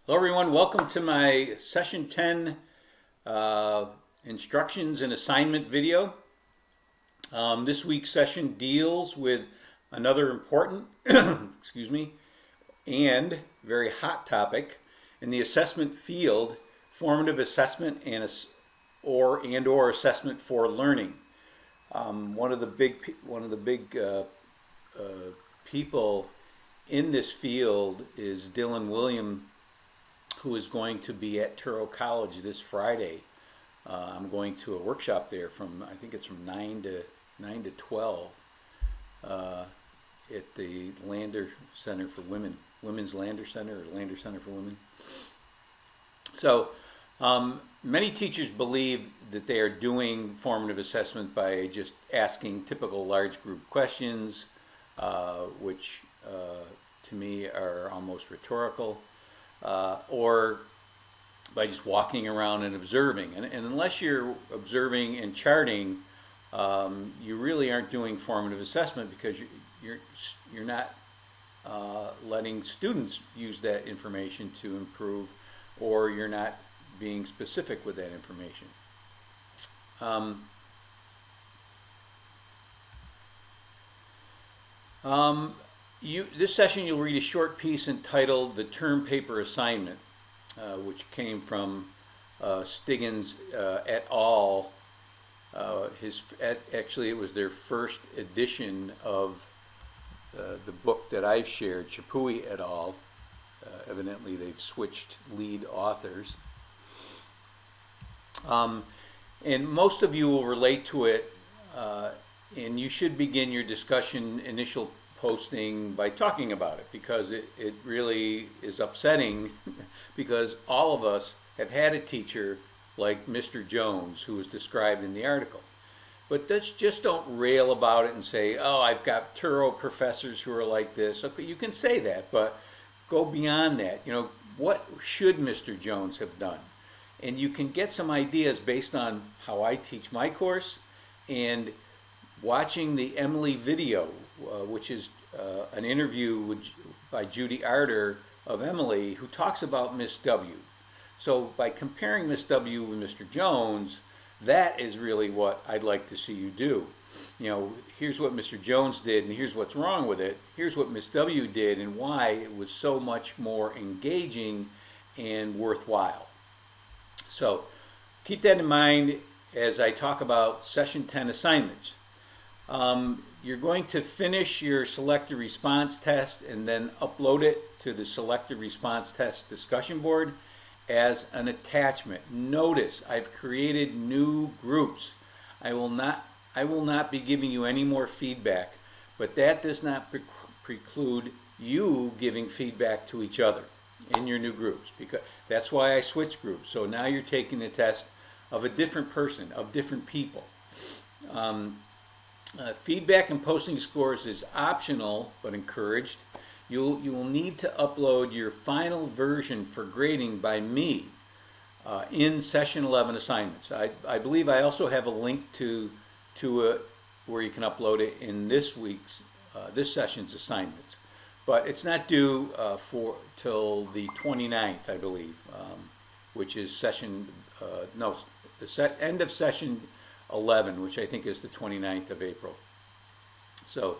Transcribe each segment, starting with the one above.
Hello everyone, welcome to my session 10 instructions and assignment video. This week's session deals with another important, excuse me, and very hot topic in the assessment field, formative assessment or assessment for learning. One of the big people in this field is Dylan William, who is going to be at Touro College this Friday. I'm going to a workshop there I think it's from 9 to 12 at the Lander Center for Women, Women's Lander Center, or Lander Center for Women. So many teachers believe that they are doing formative assessment by just asking typical large group questions, which to me are almost rhetorical. Or by just walking around and observing. And unless you're observing and charting, you really aren't doing formative assessment, because you're not letting students use that information to improve, or you're not being specific with that information. This session you'll read a short piece entitled "The Term Paper Assignment," which came from Stiggins et al. Actually, it was their first edition of the book that I've shared, Chapuis et al. Evidently, they've switched lead authors. And most of you will relate to it, and you should begin your discussion initial posting by talking about it, because it really is upsetting because all of us have had a teacher like Mr. Jones, who was described in the article. But just don't rail about it and say, oh, I've got Touro professors who are like this. Okay, you can say that, but go beyond that. You know, what should Mr. Jones have done? And you can get some ideas based on how I teach my course, and watching the Emily video, which is an interview by Judy Arter of Emily, who talks about Miss W. So by comparing Miss W with Mr. Jones, that is really what I'd like to see you do. You know, here's what Mr. Jones did, and here's what's wrong with it. Here's what Miss W did, and why it was so much more engaging and worthwhile. So keep that in mind as I talk about session 10 assignments. You're going to finish your selective response test and then upload it to the selective response test discussion board as an attachment. Notice I've created new groups. I will not be giving you any more feedback, but that does not preclude you giving feedback to each other in your new groups, because that's why I switched groups. So now you're taking the test of a different person, of different people. Feedback and posting scores is optional but encouraged. You will need to upload your final version for grading by me in session 11 assignments. I believe I also have a link to it where you can upload it in this session's assignments. But it's not due till the 29th, I believe, which is end of session 11, which I think is the 29th of April. So,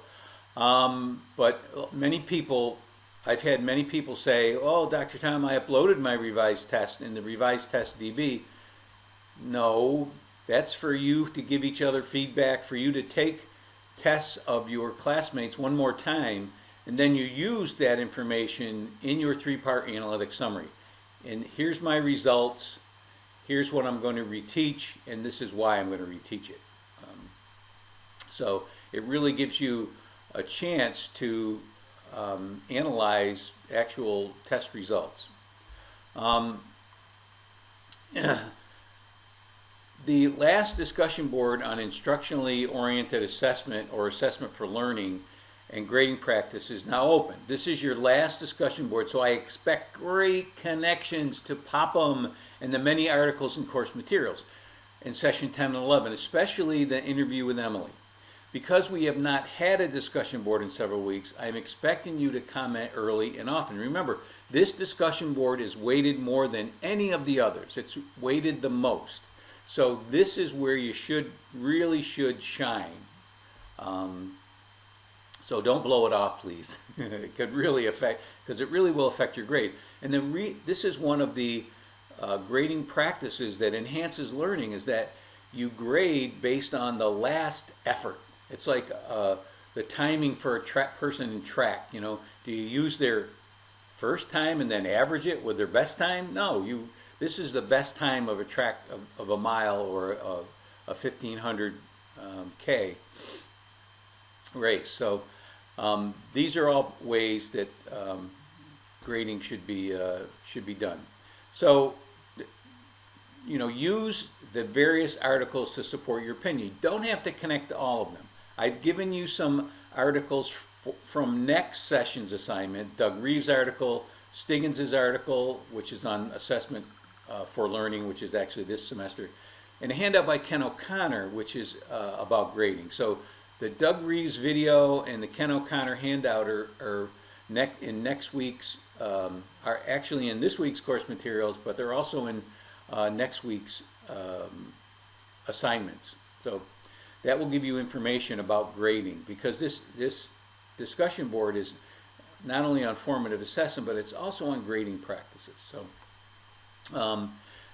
but many people, I've had many people say, oh, Dr. Tom, I uploaded my revised test in the revised test DB. No, that's for you to give each other feedback, for you to take tests of your classmates one more time, and then you use that information in your 3-part analytic summary. And here's my results. Here's what I'm going to reteach, and this is why I'm going to reteach it. So it really gives you a chance to analyze actual test results. The last discussion board on instructionally oriented assessment or assessment for learning and grading practice is now open. This is your last discussion board, so I expect great connections to pop them in the many articles and course materials in session 10 and 11, especially the interview with Emily. because we have not had a discussion board in several weeks, I'm expecting you to comment early and often. Remember, this discussion board is weighted more than any of the others. It's weighted the most. So this is where you really should shine. So don't blow it off, please. It could really affect, because it really will affect your grade. And this is one of the grading practices that enhances learning, is that you grade based on the last effort. It's like the timing for a person in track. You know, do you use their first time and then average it with their best time? No, this is the best time of a track of a mile or a 1500 K race. So these are all ways that grading should be done. So, you know, use the various articles to support your opinion. You don't have to connect to all of them. I've given you some articles from next session's assignment: Doug Reeves' article, Stiggins' article, which is on assessment for learning, which is actually this semester, and a handout by Ken O'Connor, which is about grading. So the Doug Reeves video and the Ken O'Connor handout are next week's, are actually in this week's course materials, but they're also in next week's assignments. So that will give you information about grading, because this discussion board is not only on formative assessment, but it's also on grading practices. So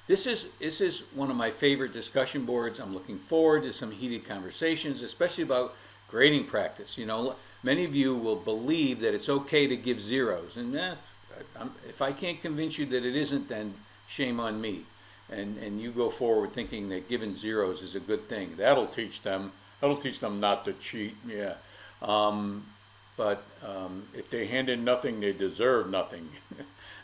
this is one of my favorite discussion boards. I'm looking forward to some heated conversations, especially about grading practice. You know, many of you will believe that it's okay to give zeros, and if I can't convince you that it isn't, then shame on me. And you go forward thinking that giving zeros is a good thing. That'll teach them not to cheat. Yeah. But if they hand in nothing, they deserve nothing.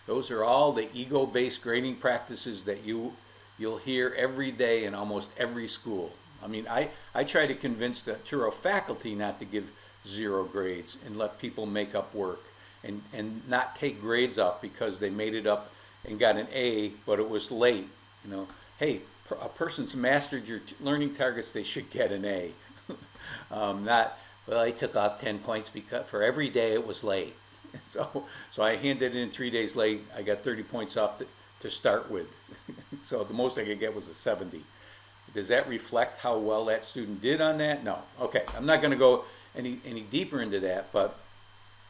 Those are all the ego-based grading practices that you'll hear every day in almost every school. I mean, I try to convince the Turo faculty not to give 0 grades and let people make up work, and not take grades up because they made it up and got an A, but it was late. You know, hey, a person's mastered your learning targets, they should get an A. Not, well, I took off 10 points because for every day it was late. So I handed it in 3 days late. I got 30 points off to start with. So the most I could get was a 70. Does that reflect how well that student did on that? No. Okay, I'm not going to go any deeper into that, but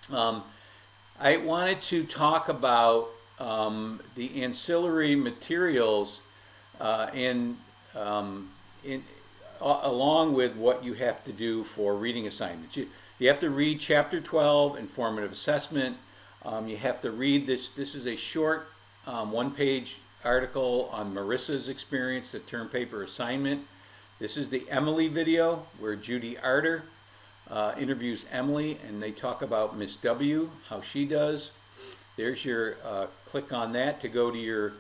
I wanted to talk about the ancillary materials along with what you have to do for reading assignments. You have to read Chapter 12 in formative assessment. You have to read this. This is a short one-page article on Marissa's experience, the term paper assignment. This is the Emily video where Judy Arter interviews Emily, and they talk about Miss W, how she does. There's your click on that to go to your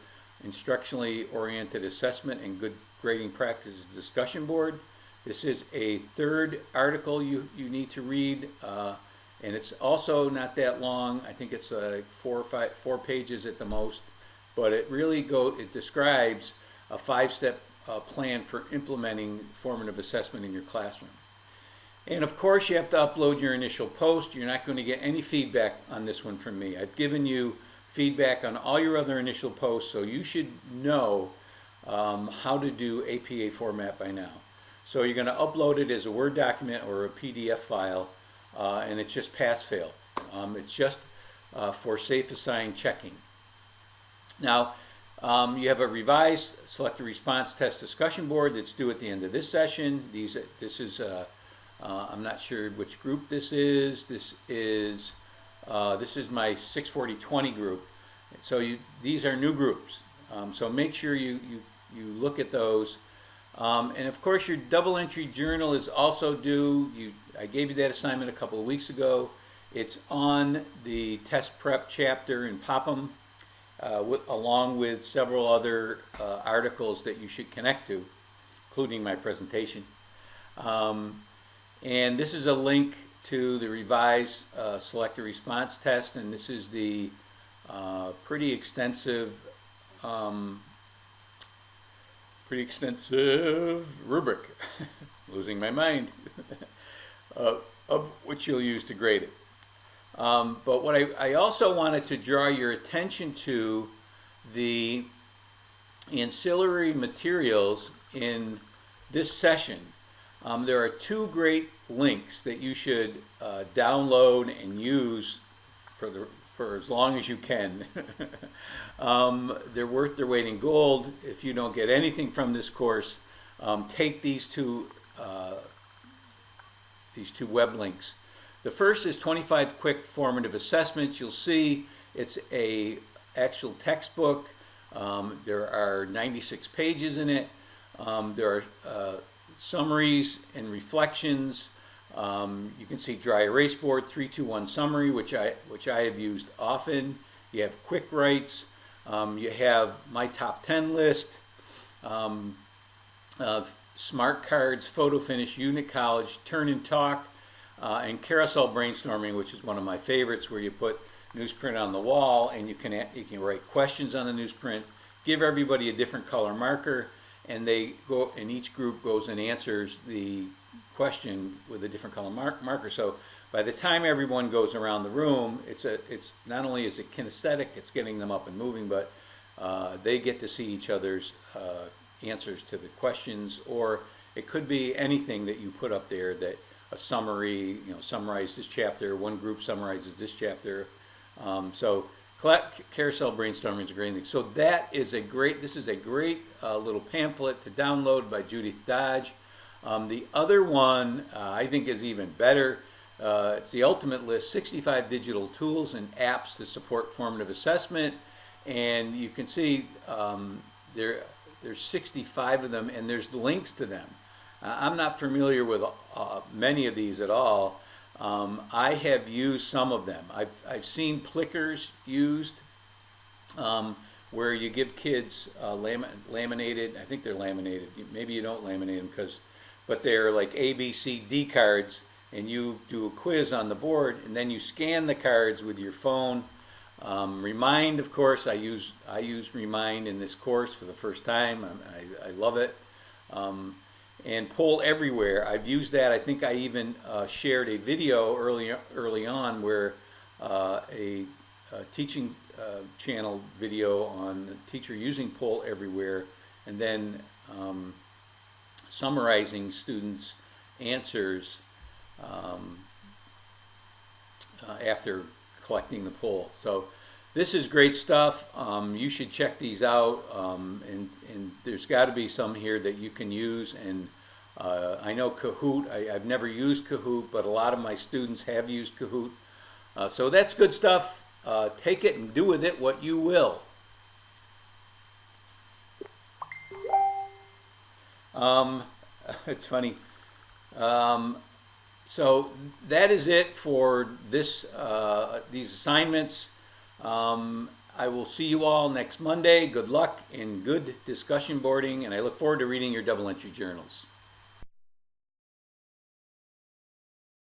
instructionally oriented assessment and good grading practices discussion board. This is a third article you need to read, and it's also not that long. I think it's like 4 pages at the most, but it describes a 5-step plan for implementing formative assessment in your classroom. And of course, you have to upload your initial post. You're not going to get any feedback on this one from me. I've given you feedback on all your other initial posts, so you should know how to do APA format by now. So you're going to upload it as a Word document or a PDF file, and it's just pass-fail. It's just for safe assign checking. Now, you have a revised select a response test discussion board that's due at the end of this session. This is I'm not sure which group this is. This is my 640-20 group. So these are new groups. So make sure you look at those. And of course, your double entry journal is also due. I gave you that assignment a couple of weeks ago. It's on the test prep chapter in Popham, along with several other articles that you should connect to, including my presentation. And this is a link to the revised selected response test, and this is the pretty extensive rubric. Losing my mind. of which you'll use to grade it. But what I also wanted to draw your attention to the ancillary materials in this session. There are two great links that you should download and use for as long as you can. They're worth their weight in gold. If you don't get anything from this course, take these two web links. The first is 25 quick formative assessments. You'll see it's a actual textbook. There are 96 pages in it. There are summaries and reflections. You can see dry erase board 3-2-1 summary, which I have used often. You have quick writes. You have my top 10 list. Smart cards, photo finish, unit college, turn and talk, and carousel brainstorming, which is one of my favorites, where you put newsprint on the wall and you can write questions on the newsprint, give everybody a different color marker, and they go, and each group goes and answers the question with a different color marker. So by the time everyone goes around the room, it's not only is it kinesthetic, it's getting them up and moving, but they get to see each other's answers to the questions, or it could be anything that you put up there, that a summary, summarize this chapter, one group summarizes this chapter. So Carousel Brainstorming is a great thing. So this is a great little pamphlet to download by Judith Dodge. The other one I think is even better. It's the ultimate list, 65 digital tools and apps to support formative assessment. And you can see there's 65 of them, and there's the links to them. I'm not familiar with many of these at all. I have used some of them. I've seen plickers used, where you give kids laminated, I think they're laminated, maybe you don't laminate them, but they're like A, B, C, D cards, and you do a quiz on the board, and then you scan the cards with your phone. Remind, of course, I use Remind in this course for the first time. I love it. And Poll Everywhere, I've used that. I think I even shared a video early on where a teaching channel video on a teacher using Poll Everywhere, and then summarizing students' answers after collecting the poll. So this is great stuff. You should check these out, and there's got to be some here that you can use. And I know Kahoot, I've never used Kahoot, but a lot of my students have used Kahoot. So that's good stuff. Take it and do with it what you will. It's funny. So that is it for these assignments. I will see you all next Monday. Good luck and good discussion boarding, and I look forward to reading your double entry journals.